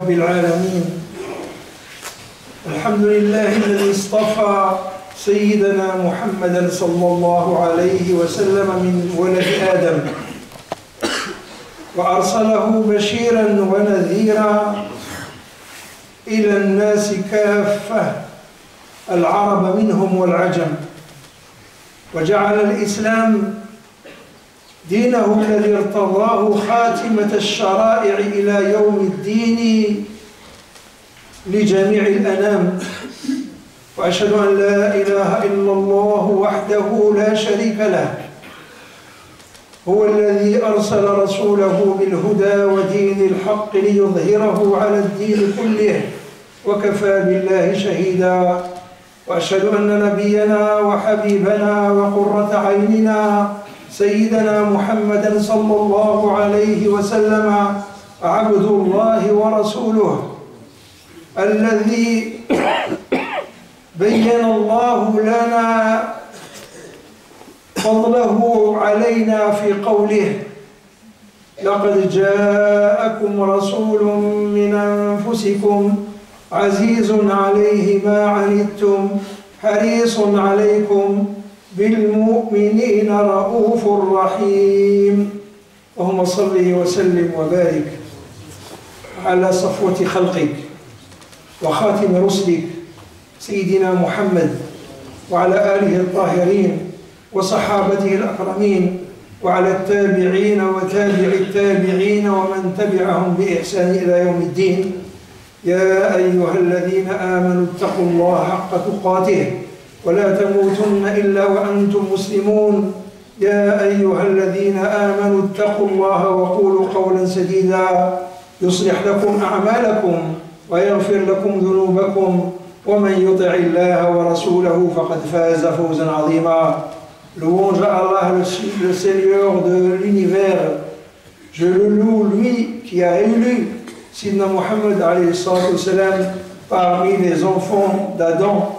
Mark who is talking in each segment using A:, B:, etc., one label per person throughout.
A: رب العالمين. الحمد لله الذي اصطفى سيدنا محمدا صلى الله عليه وسلم من ولد آدم وأرسله بشيرا ونذيرا إلى الناس كافة، العرب منهم والعجم، وجعل الإسلام دينه الذي ارتضاه خاتمة الشرائع إلى يوم الدين لجميع الأنام. وأشهد أن لا إله إلا الله وحده لا شريك له، هو الذي أرسل رسوله بالهدى ودين الحق ليظهره على الدين كله، وكفى بالله شهيدا. وأشهد أن نبينا وحبيبنا وقرة عيننا سيدنا محمدا صلى الله عليه وسلم عبد الله ورسوله الذي بين الله لنا فضله علينا في قوله: لقد جاءكم رسول من أنفسكم عزيز عليه ما عنتم حريص عليكم بالمؤمنين رؤوف رحيم. اللهم صل وسلم وبارك على صفوة خلقك وخاتم رسلك سيدنا محمد وعلى آله الطاهرين وصحابته الأكرمين وعلى التابعين وتابع التابعين ومن تبعهم بإحسان إلى يوم الدين. يا أيها الذين آمنوا اتقوا الله حق تقاته ولا تموتن إلا وأنتم مسلمون. يا أيها الذين آمنوا اتقوا الله وقولوا قولا سديدا يصلح لكم أعمالكم ويغفر لكم ذنوبكم ومن يطع الله ورسوله فقد فاز فوزا عظيما. Louange à Allah, le Seigneur de l'univers. Je le loue, lui qui a élu Sidna Muhammad alayhi salam parmi les enfants d'Adam,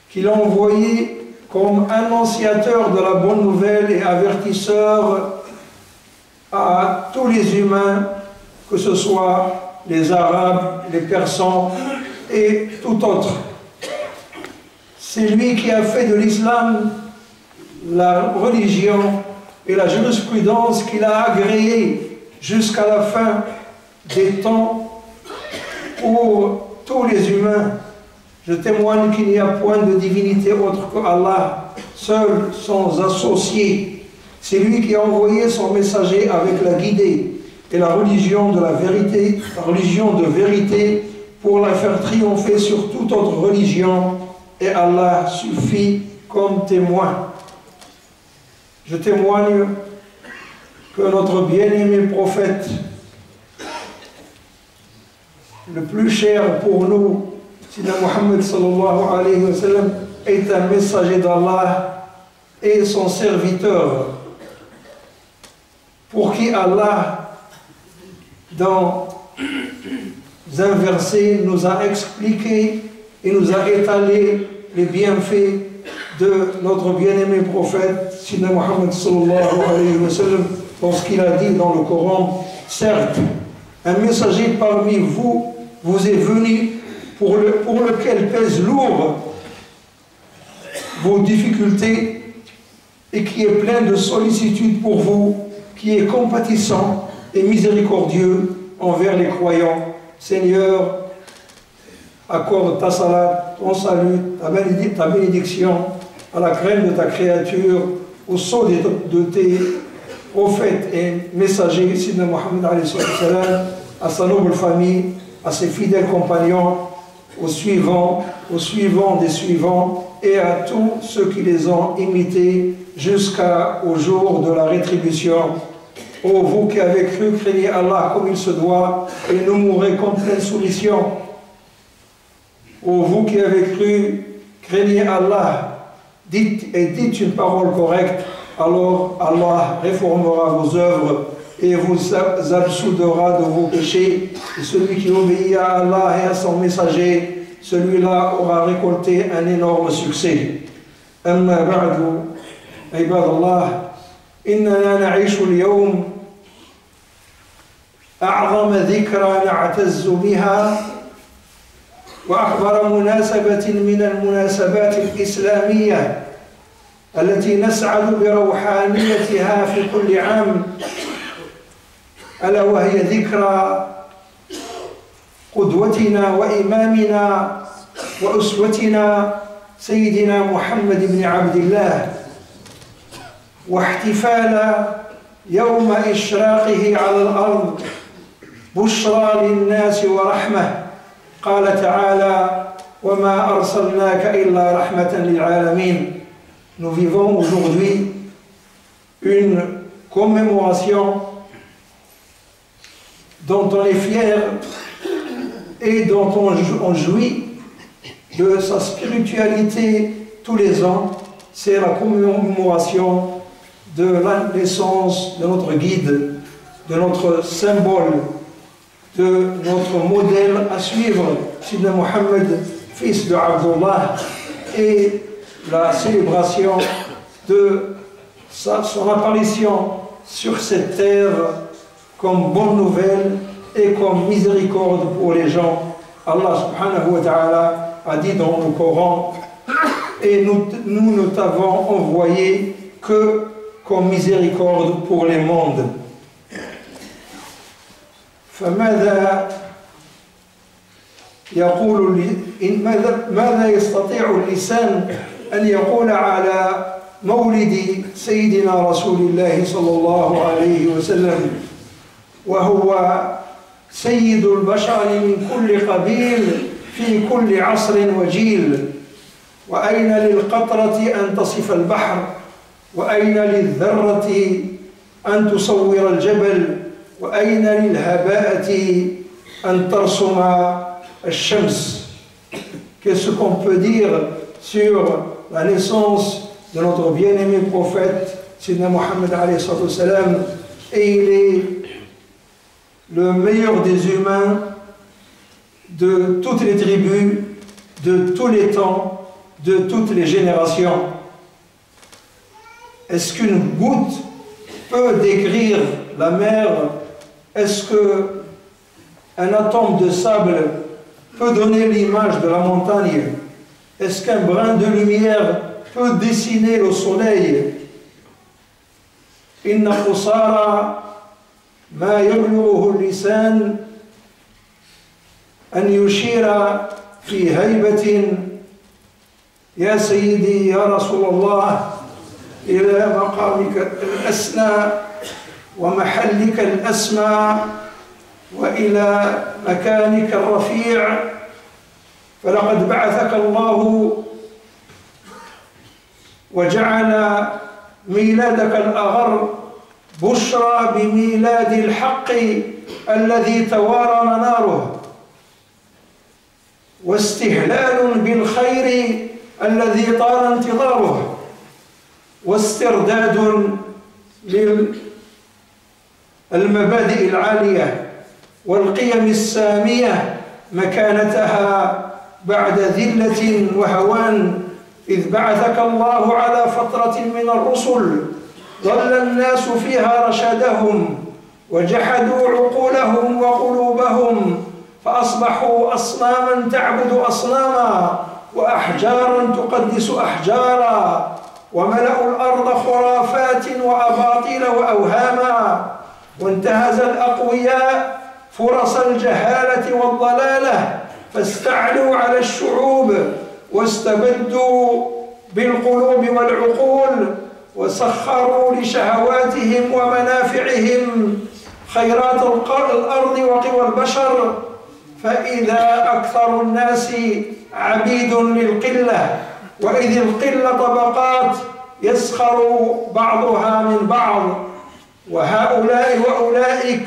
A: qu'il a envoyé comme annonciateur de la bonne nouvelle et avertisseur à tous les humains, que ce soit les Arabes, les Persans et tout autre. C'est lui qui a fait de l'islam la religion et la jurisprudence qu'il a agréée jusqu'à la fin des temps pour tous les humains. Je témoigne qu'il n'y a point de divinité autre que Allah, seul, sans associé. C'est lui qui a envoyé son messager avec la guidée et la religion de la vérité, la religion de vérité, pour la faire triompher sur toute autre religion, et Allah suffit comme témoin. Je témoigne que notre bien-aimé prophète, le plus cher pour nous, Sidna Muhammad sallallahu alayhi wa sallam, est un messager d'Allah et son serviteur, pour qui Allah, dans un verset, nous a expliqué et nous a étalé les bienfaits de notre bien-aimé prophète, Sidna Muhammad sallallahu alayhi wa sallam, lorsqu'il a dit dans le Coran: certes, un messager parmi vous vous est venu pour lequel pèsent lourd vos difficultés et qui est plein de sollicitude pour vous, qui est compatissant et miséricordieux envers les croyants. Seigneur, accorde ta salat, ton salut, ta bénédiction à la crème de ta créature, au sceau de tes prophètes et messagers, Sidna Muhammad alayhi salam, à sa noble famille, à ses fidèles compagnons, aux suivants des suivants, et à tous ceux qui les ont imités jusqu'au jour de la rétribution. Ô vous qui avez cru, craignez Allah comme il se doit et ne mourrez qu'en pleine soumission. Ô vous qui avez cru, craignez Allah, dites une parole correcte, alors Allah réformera vos œuvres et vous absoudra de vos péchés. Et celui qui obéit à Allah et à son messager, celui-là aura récolté un énorme succès. Amma ba'du, ibadallah, innana na'ishu al-yawm أعظم ذكرى نعتز بها وأكبر مناسبة من المناسبات الإسلامية التي نسعد بروحانيتها في كل عام، ألا وهي ذكرى قدوتنا وإمامنا وأسوتنا سيدنا محمد بن عبد الله، واحتفال يوم إشراقه على الأرض بشرى للناس ورحمة. قال تعالى: وما أرسلناك إلا رحمة للعالمين. Nous vivons aujourd'hui une commémoration dont on est fier et dont on jouit de sa spiritualité tous les ans. C'est la commémoration de la naissance de notre guide, de notre symbole, de notre modèle à suivre, Sidna Mohammed, fils de Abdullah, et la célébration de son apparition sur cette terre comme bonne nouvelle et comme miséricorde pour les gens. Allah subhanahu wa ta'ala a dit dans le Coran: et nous ne t'avons envoyé que comme miséricorde pour les mondes. فماذا ماذا يستطيع اللسان أن يقول على مولد سيدنا رسول الله صلى الله عليه وسلم وهو سيد البشر من كل قبيل في كل عصر وجيل؟ وأين للقطرة أن تصف البحر؟ وأين للذرة أن تصور الجبل؟ وأين للهباءة أن ترسم الشمس؟ Qu'est-ce qu'on peut dire sur la naissance de notre bien-aimé prophète Sidna Mohammed alayhi salam? Et il est le meilleur des humains de toutes les tribus, de tous les temps, de toutes les générations. Est-ce qu'une goutte peut décrire la mer? Est-ce qu'un atome de sable peut donner l'image de la montagne? Est-ce qu'un brin de lumière peut dessiner le soleil? إن قصارى ما يبلغه اللسان أن يشير في هيبة يا سيدي يا رسول الله إلى مقامك الأسنى ومحلك الأسمى وإلى مكانك الرفيع، فلقد بعثك الله وجعل ميلادك الأغر بشرى بميلاد الحق الذي توارى مناره، واستهلال بالخير الذي طال انتظاره، واسترداد للمبادئ العالية والقيم السامية مكانتها بعد ذلة وهوان، إذ بعثك الله على فترة من الرسل ضل الناس فيها رشدهم وجحدوا عقولهم وقلوبهم فأصبحوا أصناما تعبد أصناما وأحجارا تقدس أحجارا وملأوا الأرض خرافات وأباطيل وأوهاما، وانتهز الأقوياء فرص الجهالة والضلالة فاستعلوا على الشعوب واستبدوا بالقلوب والعقول وسخروا لشهواتهم ومنافعهم خيرات الأرض وقوى البشر، فإذا أكثر الناس عبيد للقلة، وإذ القلة طبقات يسخر بعضها من بعض، وهؤلاء وأولئك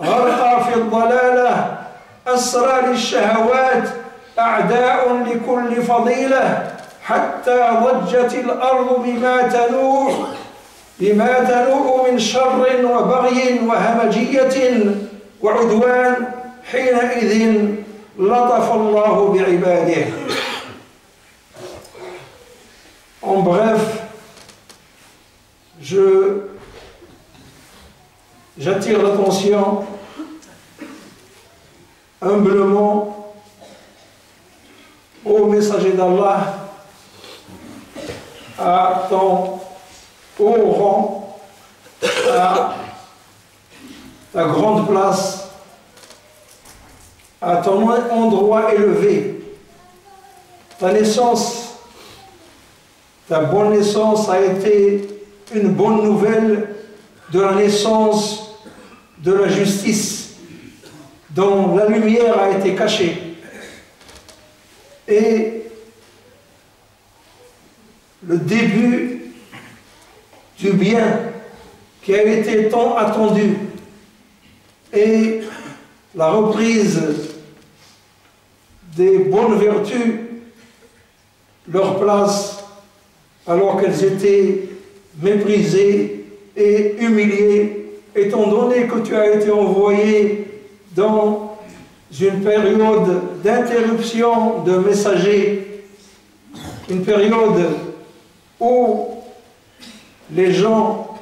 A: غرقى في الضلالة أسرى للشهوات أعداء لكل فضيلة، حتى ضجت الأرض بما تنوء من شر وبغي وهمجية وعدوان، حينئذ لطف الله بعباده. En bref, j'attire l'attention humblement: ô messager d'Allah, à ton haut rang, à ta grande place, à ton endroit élevé, ta naissance, ta bonne naissance a été une bonne nouvelle de la naissance de la justice, dont la lumière a été cachée. Et le début du bien qui a été tant attendu et la reprise des bonnes vertus, leur place alors qu'elles étaient méprisées et humiliées, étant donné que tu as été envoyé dans une période d'interruption de messagers, une période où les gens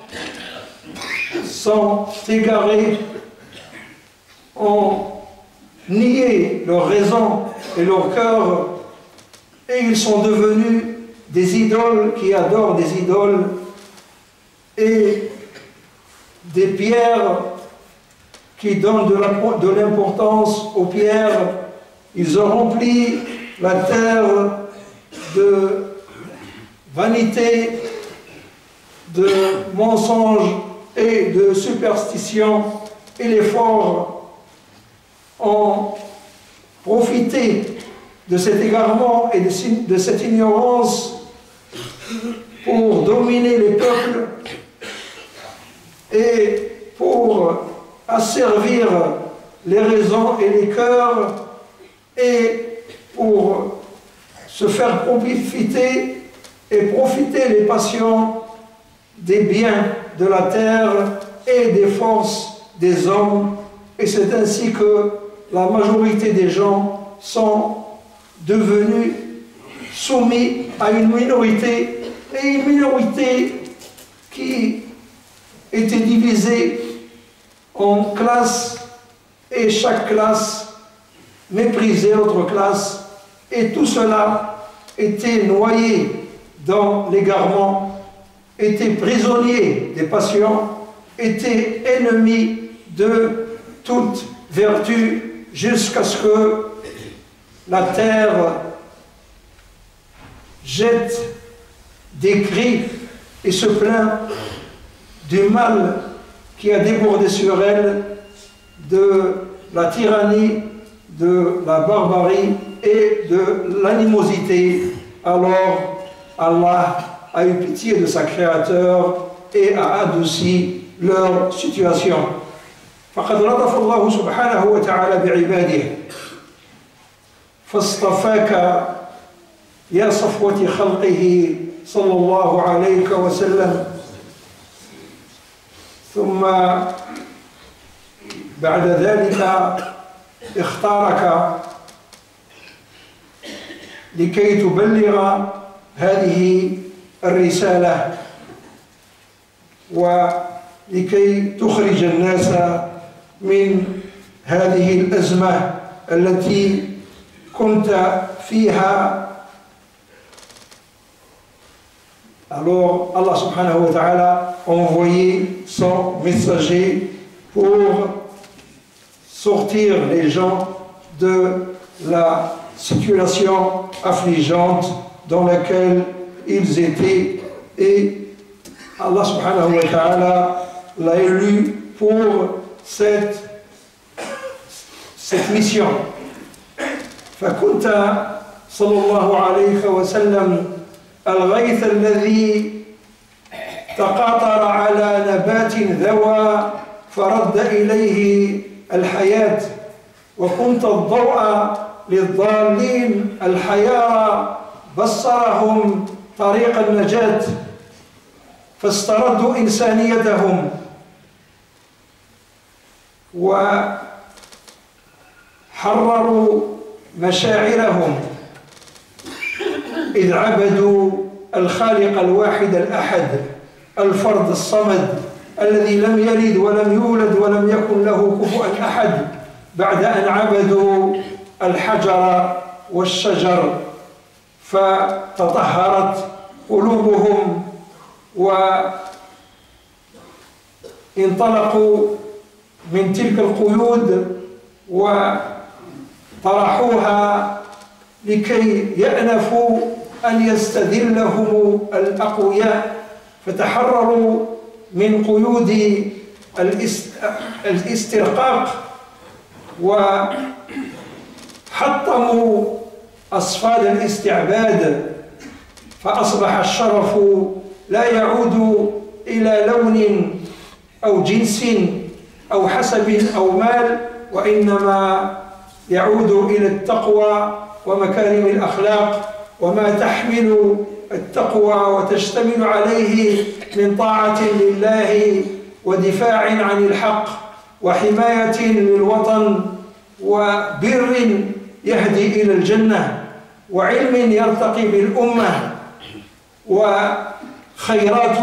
A: sont égarés, ont nié leur raison et leur cœur, et ils sont devenus des idoles qui adorent des idoles, et des pierres qui donnent de l'importance aux pierres. Ils ont rempli la terre de vanité, de mensonges et de superstitions, et les forts ont profité de cet égarement et de cette ignorance pour dominer les peuples et pour asservir les raisons et les cœurs, et pour se faire profiter les passions des biens de la terre et des forces des hommes. Et c'est ainsi que la majorité des gens sont devenus soumis à une minorité, et une minorité qui était divisée en classes, et chaque classe méprisait l'autre classe, et tout cela était noyé dans l'égarement, était prisonnier des passions, était ennemi de toute vertu, jusqu'à ce que la terre jette des cris et se plaint du mal qui a débordé sur elle, de la tyrannie, de la barbarie et de l'animosité. Alors Allah a eu pitié de sa créateur et a adouci leur situation. فقد لطف الله سبحانه وتعالى بعباده فاصطفاك يا صفوة خلقه صلى الله عليه وسلم، ثم بعد ذلك اختارك لكي تبلغ هذه الرسالة ولكي تخرج الناس من هذه الأزمة التي كنت فيها. Alors Allah subhanahu wa ta'ala a envoyé son messager pour sortir les gens de la situation affligeante dans laquelle ils étaient, et Allah subhanahu wa ta'ala l'a élu pour cette mission. فكنت صلى الله عليه وسلم الغيث الذي تقاطر على نبات ذوى فرد إليه الحياة، وكنت الضوء للضالين الحيارى بصرهم طريق النجاة، فاستردوا إنسانيتهم وحرروا مشاعرهم، إذ عبدوا الخالق الواحد الأحد الفرد الصمد الذي لم يلد ولم يولد ولم يكن له كفوا أحد. بعد أن عبدوا الحجر والشجر فتطهرت قلوبهم وانطلقوا من تلك القيود وطرحوها لكي يأنفوا أن يستذلهم الأقوياء، فتحرروا من قيود الاسترقاق وحطموا أصفاد الاستعباد، فأصبح الشرف لا يعود إلى لون أو جنس أو حسب أو مال، وإنما يعود إلى التقوى ومكارم الأخلاق وما تحمل التقوى وتشتمل عليه من طاعة لله ودفاع عن الحق وحماية للوطن وبر يهدي إلى الجنة وعلم يرتقي بالأمة وخيرات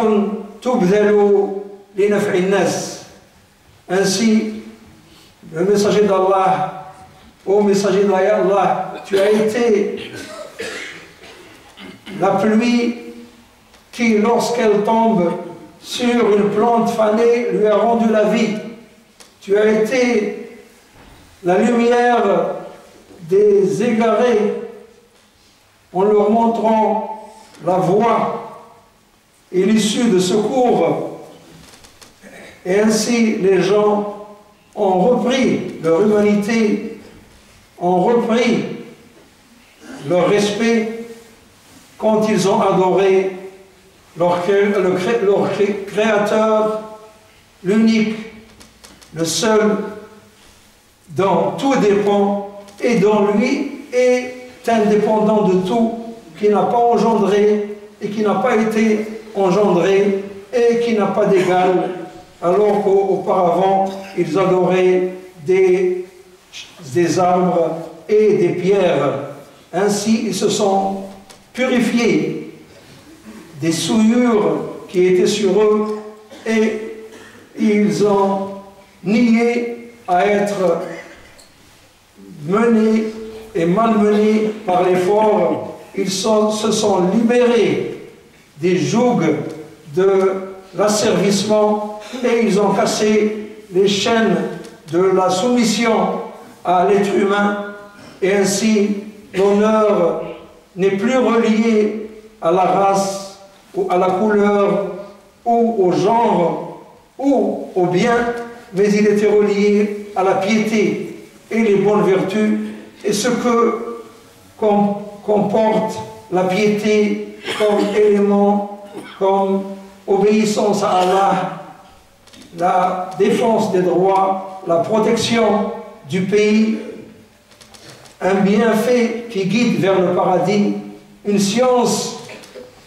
A: تبذل لنفع الناس. Ainsi, le messager d'Allah, ô messager d'Allah, tu as été la pluie qui, lorsqu'elle tombe sur une plante fanée, lui a rendu la vie. Tu as été la lumière des égarés en leur montrant la voie et l'issue de secours. Et ainsi, les gens ont repris leur humanité, ont repris leur respect quand ils ont adoré leur Créateur, l'unique, le seul, dont tout dépend et dont lui est indépendant de tout, qui n'a pas engendré et qui n'a pas été engendré et qui n'a pas d'égal, alors qu'auparavant ils adoraient des arbres et des pierres. Ainsi ils se sont purifiés des souillures qui étaient sur eux et ils ont nié à être menés et malmenés par les forts. Ils se sont libérés des jougs de l'asservissement et ils ont cassé les chaînes de la soumission à l'être humain. Et ainsi, l'honneur n'est plus relié à la race ou à la couleur ou au genre ou au bien, mais il était relié à la piété et les bonnes vertus et ce que comporte la piété comme élément, comme obéissance à Allah, la défense des droits, la protection du pays, un bienfait qui guide vers le paradis, une science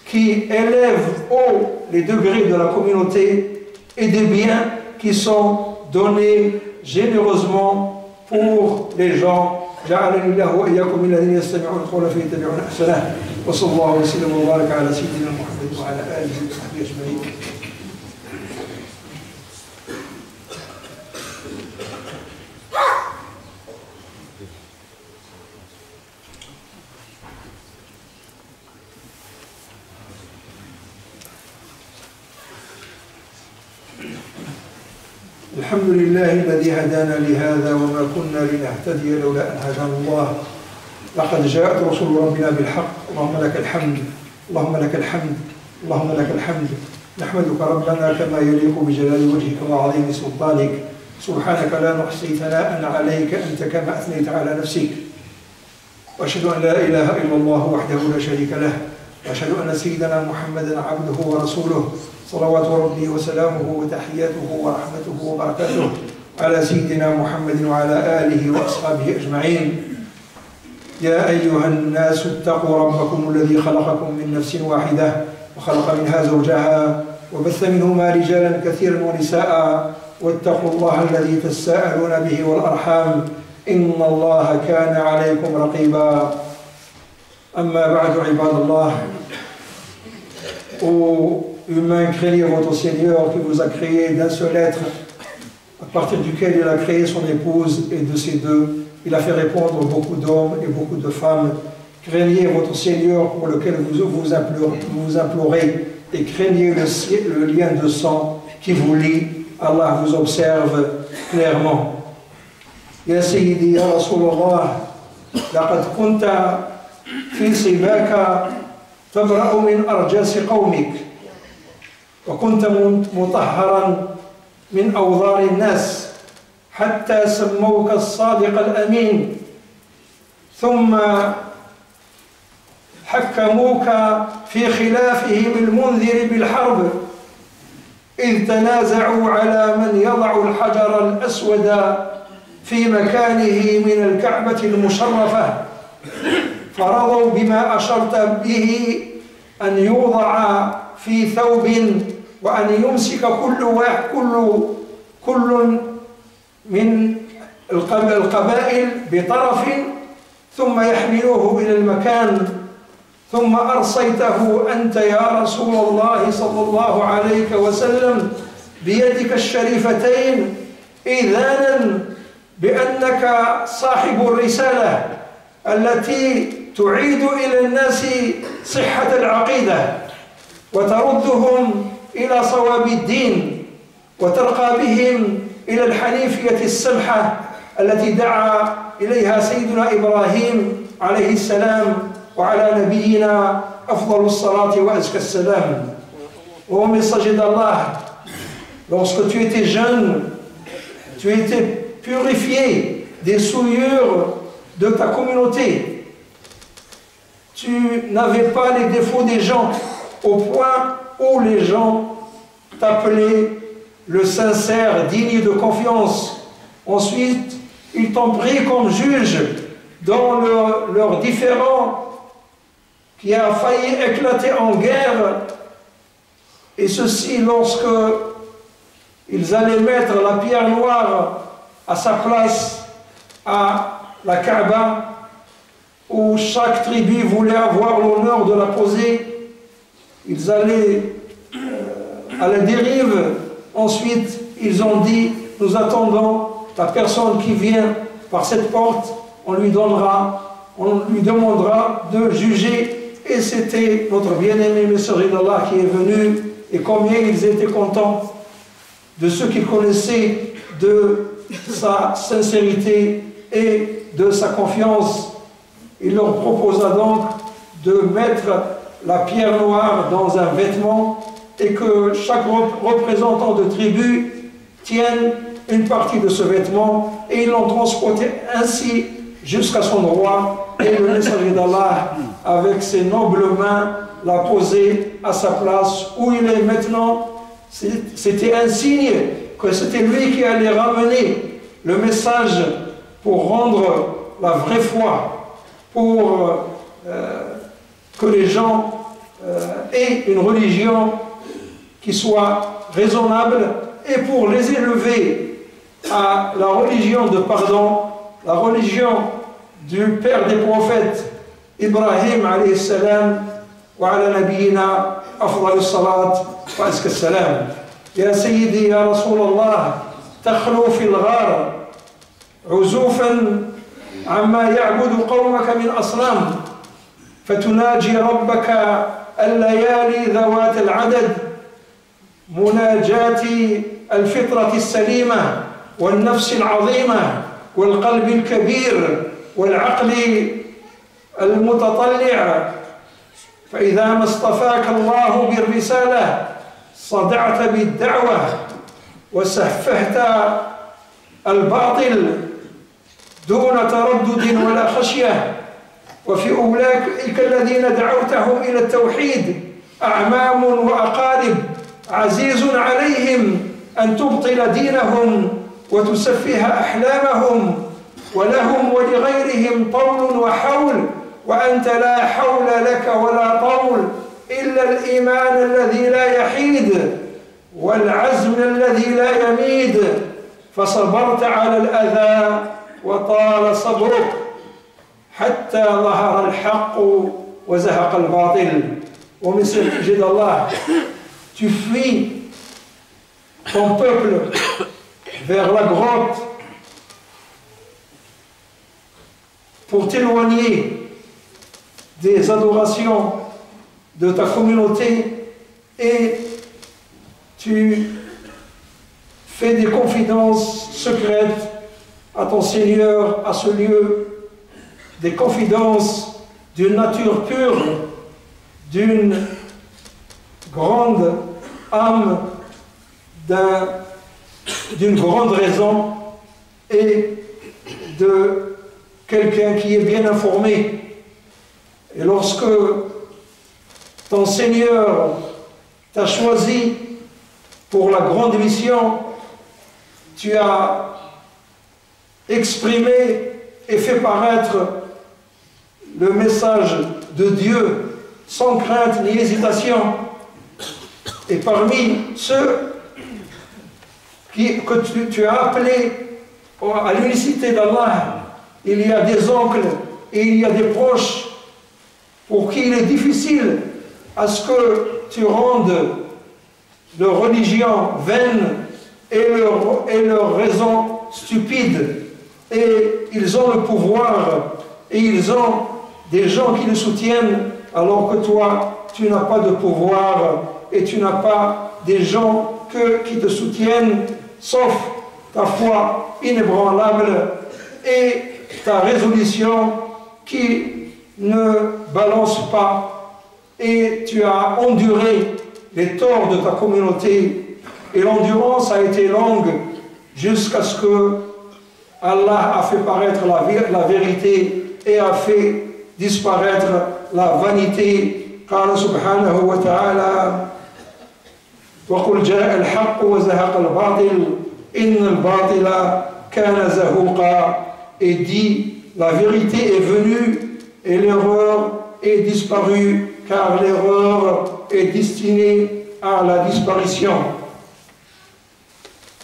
A: qui élève haut les degrés de la communauté et des biens qui sont donnés généreusement pour les gens. جعلني الله وإياكم من الذين يستمعون القول فيتبعون أحسنه وصلى الله وسلم وبارك على سيدنا محمد وعلى آله وصحبه أجمعين. الحمد لله الذي هدانا لهذا وما كنا لنهتدي لولا أن هدانا الله لقد جاءت رسول ربنا بالحق اللهم لك الحمد اللهم لك الحمد اللهم لك الحمد نحمدك ربنا كما يليق بجلال وجهك وعظيم سلطانك سبحانك لا نحصي ثناء عليك أنت كما أثنيت على نفسك وأشهد أن لا إله إلا الله وحده لا شريك له وأشهد أن سيدنا محمدا عبده ورسوله صلوات ربي وسلامه وتحياته ورحمته وبركاته على سيدنا محمد وعلى آله وأصحابه أجمعين. يا أيها الناس اتقوا ربكم الذي خلقكم من نفس واحدة وخلق منها زوجها وبث منهما رجالا كثيرا ونساء واتقوا الله الذي تساءلون به والأرحام إن الله كان عليكم رقيبا. أما بعد عباد الله، ô humains, craignez votre Seigneur qui vous a créé d'un seul être à partir duquel il a créé son épouse, et de ces deux, il a fait répondre beaucoup d'hommes et beaucoup de femmes. Craignez votre Seigneur pour lequel vous implorez, et craignez le lien de sang qui vous lie. Allah vous observe clairement. Ya Sayyidi, Ya Rasulallah, laqad kunta fi sibaka tabra'u min arjasi qawmik, wa kunta mutahharan من أوضار الناس حتى سموك الصادق الأمين ثم حكموك في خلافهم المنذر بالحرب إذ تنازعوا على من يضع الحجر الأسود في مكانه من الكعبة المشرفة فرضوا بما أشرت به أن يوضع في ثوب وأن يمسك كل من القبائل بطرف ثم يحملوه إلى المكان ثم أرصيته أنت يا رسول الله صلى الله عليه وسلم بيدك الشريفتين إذانا بأنك صاحب الرسالة التي تعيد إلى الناس صحة العقيدة وتردهم إلى صواب الدين وترقى بهم إلى الحنيفية السمحة التي دعا إليها سيدنا إبراهيم عليه السلام وعلى نبينا أفضل الصلاة وأزكى السلام. Ô messager d'Allah, lorsque tu étais jeune, tu étais purifié des souillures de ta communauté. Tu n'avais pas les défauts des gens au point où les gens t'appelaient le sincère, digne de confiance. Ensuite, ils t'ont pris comme juge dans leurs différends qui a failli éclater en guerre, et ceci lorsque ils allaient mettre la pierre noire à sa place à la Kaaba, où chaque tribu voulait avoir l'honneur de la poser. Ils allaient à la dérive. Ensuite, ils ont dit, nous attendons la personne qui vient par cette porte, on lui demandera de juger. Et c'était notre bien-aimé messager d'Allah qui est venu, et combien ils étaient contents de ce qu'ils connaissaient de sa sincérité et de sa confiance. Il leur proposa donc de mettre la pierre noire dans un vêtement et que chaque représentant de tribu tienne une partie de ce vêtement, et ils l'ont transporté ainsi jusqu'à son roi, et le messager d'Allah avec ses nobles mains l'a posé à sa place où il est maintenant. C'était un signe que c'était lui qui allait ramener le message pour rendre la vraie foi, pour que les gens aient une religion qui soit raisonnable, et pour les élever à la religion de pardon, la religion du père des prophètes إبراهيم عليه السلام وعلى نبينا أفضل الصلاة وأزكى السلام. يا سيدي يا رسول الله، تخلو في الغار عزوفا عما يعبد قومك من أصنام، فتناجي ربك الليالي ذوات العدد، مناجاة الفطرة السليمة والنفس العظيمة والقلب الكبير والعقل المتطلع. فإذا ما اصطفاك الله بالرسالة صدعت بالدعوة وسفهت الباطل دون تردد ولا خشية. وفي أولئك الذين دعوتهم إلى التوحيد أعمام وأقارب عزيز عليهم أن تبطل دينهم وتسفه أحلامهم، ولهم ولغيرهم طول وحول، وأنت لا حول لك ولا طول إلا الإيمان الذي لا يحيد والعزم الذي لا يميد. فصبرت على الأذى وطال صبرك حتى ظهر الحق وزهق الباطل. ومثل جد الله، tu fuis ton peuple vers la grotte pour t'éloigner des adorations de ta communauté et tu fais des confidences secrètes à ton Seigneur à ce lieu, des confidences d'une nature pure, d'une grande âme, d'une grande raison et de quelqu'un qui est bien informé. Et lorsque ton Seigneur t'a choisi pour la grande mission, tu as exprimé et fait paraître le message de Dieu sans crainte ni hésitation. Et parmi ceux que tu as appelés à l'unicité d'Allah, il y a des oncles et il y a des proches pour qui il est difficile à ce que tu rendes leur religion vaine et leur raison stupide. Et ils ont le pouvoir et ils ont des gens qui le soutiennent alors que toi, tu n'as pas de pouvoir et tu n'as pas des gens qui te soutiennent sauf ta foi inébranlable et ta résolution qui ne balance pas. Et tu as enduré les torts de ta communauté et l'endurance a été longue jusqu'à ce que Allah a fait paraître la vérité et a fait disparaître la vanité. قال سبحانه وتعالى وقل جاء الحق وزهق الباطل إن الباطل كان زهوقا. Et dit, la vérité est venue et l'erreur est disparue, car l'erreur est destinée à la disparition.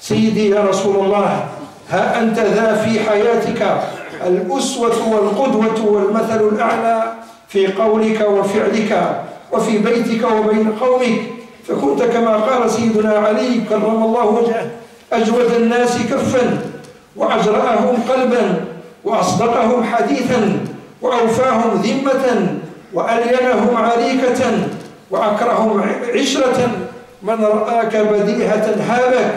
A: سيدي يا رسول الله ها أنت ذا في حياتك الأسوة والقدوة والمثل الأعلى في قولك وفعلك وفي بيتك وبين قومك، فكنت كما قال سيدنا علي كرم الله وجهه أجود الناس كفا وأجرأهم قلبا وأصدقهم حديثا وأوفاهم ذمة وألينهم عريكة وأكرههم عشرة. من رآك بديهة هابك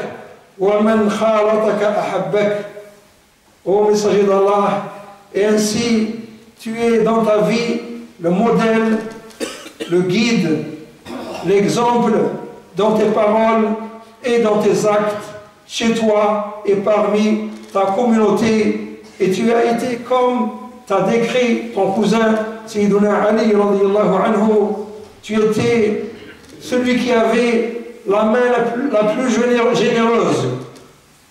A: ومن خالطك أحبك. Ô messager d'Allah, et ainsi tu es dans ta vie le modèle, le guide, l'exemple dans tes paroles et dans tes actes, chez toi et parmi ta communauté. Et tu as été comme t'a décrit ton cousin Sayyiduna Ali radiyallahu anhu. Tu étais celui qui avait la main la plus généreuse,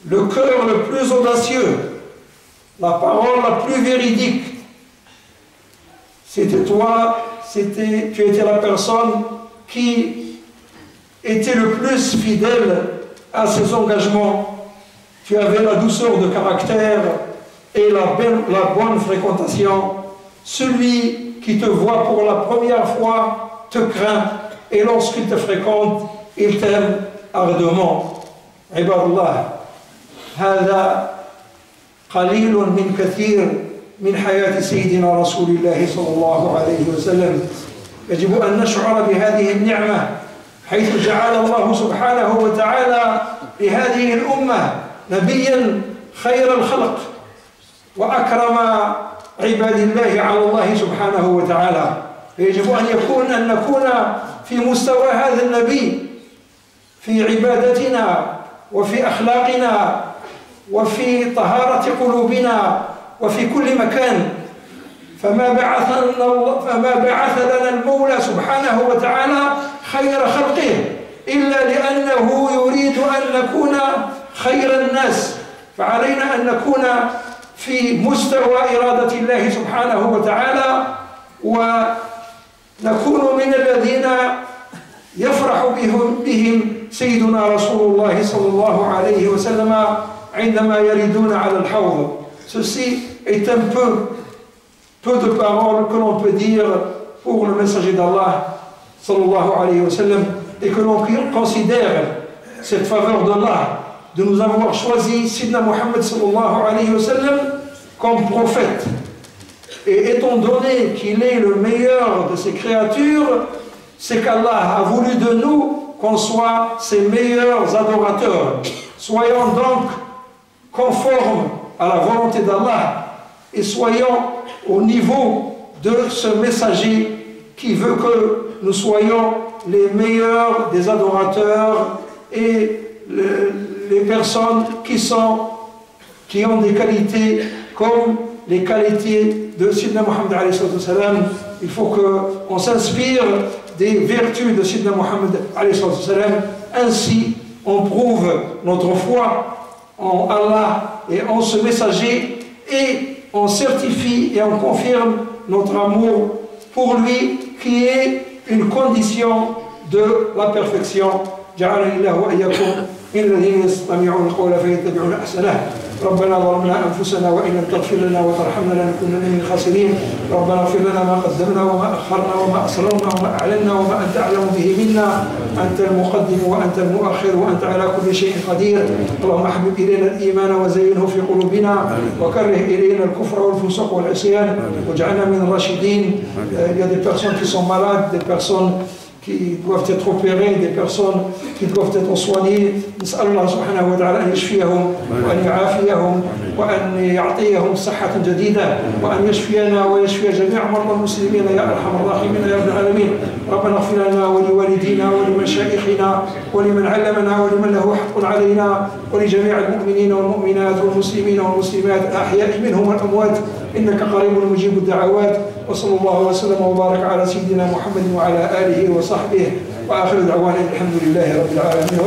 A: le cœur le plus audacieux, la parole la plus véridique. C'était toi, tu étais la personne qui était le plus fidèle à ses engagements. Tu avais la douceur de caractère et la bonne fréquentation. Celui qui te voit pour la première fois te craint et lorsqu'il te fréquente, il t'aime ardemment. Ibadallah, هذا قليل من كثير من حياة سيدنا رسول الله صلى الله عليه وسلم. يجب أن نشعر بهذه النعمة حيث جعل الله سبحانه وتعالى لهذه الأمة نبيا خير الخلق وأكرم عباد الله على الله سبحانه وتعالى. يجب أن نكون في مستوى هذا النبي في عبادتنا وفي أخلاقنا وفي طهارة قلوبنا وفي كل مكان. فما بعث لنا المولى سبحانه وتعالى خير خلقه إلا لأنه يريد أن نكون خير الناس. فعلينا أن نكون في مستوى إرادة الله سبحانه وتعالى ونكون من الذين يفرح بهم سيدنا رسول الله صلى الله عليه وسلم عندما يردون على الحوض. Ceci est un peu de paroles que l'on peut dire pour le messager d'Allah sallallahu alayhi wa sallam et que l'on considère cette faveur d'Allah de nous avoir choisi Sidna Muhammad sallallahu alayhi wa sallam comme prophète. Et étant donné qu'il est le meilleur de ses créatures, c'est qu'Allah a voulu de nous qu'on soit ses meilleurs adorateurs. Soyons donc conformes à la volonté d'Allah et soyons au niveau de ce messager qui veut que nous soyons les meilleurs des adorateurs et les personnes qui ont des qualités comme les qualités de Sidna Muhammad alayhi salam. Il faut qu'on s'inspire des vertus de Sidna Muhammad alayhi salam. Ainsi, on prouve notre foi en Allah et en ce messager, et on certifie et on confirme notre amour pour lui, qui est une condition de la perfection. جعلني الله وإياكم من الذين يستمعون القول فيتبعون أحسنه. ربنا ظلمنا أنفسنا وإن لم تغفر لنا وترحمنا لنكونن من الخاسرين. ربنا اغفر لنا ما قدمنا وما أخرنا وما أسررنا وما أعلنا وما أنت أعلم به منا. أنت المقدم وأنت المؤخر وأنت على كل شيء قدير. اللهم حبب إلينا الإيمان وزينه في قلوبنا وكره إلينا الكفر والفسوق والعصيان واجعلنا من الراشدين. Il y a des personnes qui sont malades, des personnes qui doivent être opérés, des personnes qui doivent être soignées. نسأل الله سبحانه وتعالى أن يشفيهم وأن يعافيهم وأن يعطيهم صحة جديدة وأن يشفينا ويشفي جميع مرضى المسلمين يا أرحم الراحمين يا رب العالمين. ربنا اغفر لنا ولوالدينا ولمشايخنا ولمن علمنا ولمن له حق علينا ولجميع المؤمنين والمؤمنات والمسلمين والمسلمات الأحياء منهم والأموات إنك قريب مجيب الدعوات. وصلى الله وسلم وبارك على سيدنا محمد وعلى آله وصحبه وآخر دعوانا الحمد لله رب العالمين.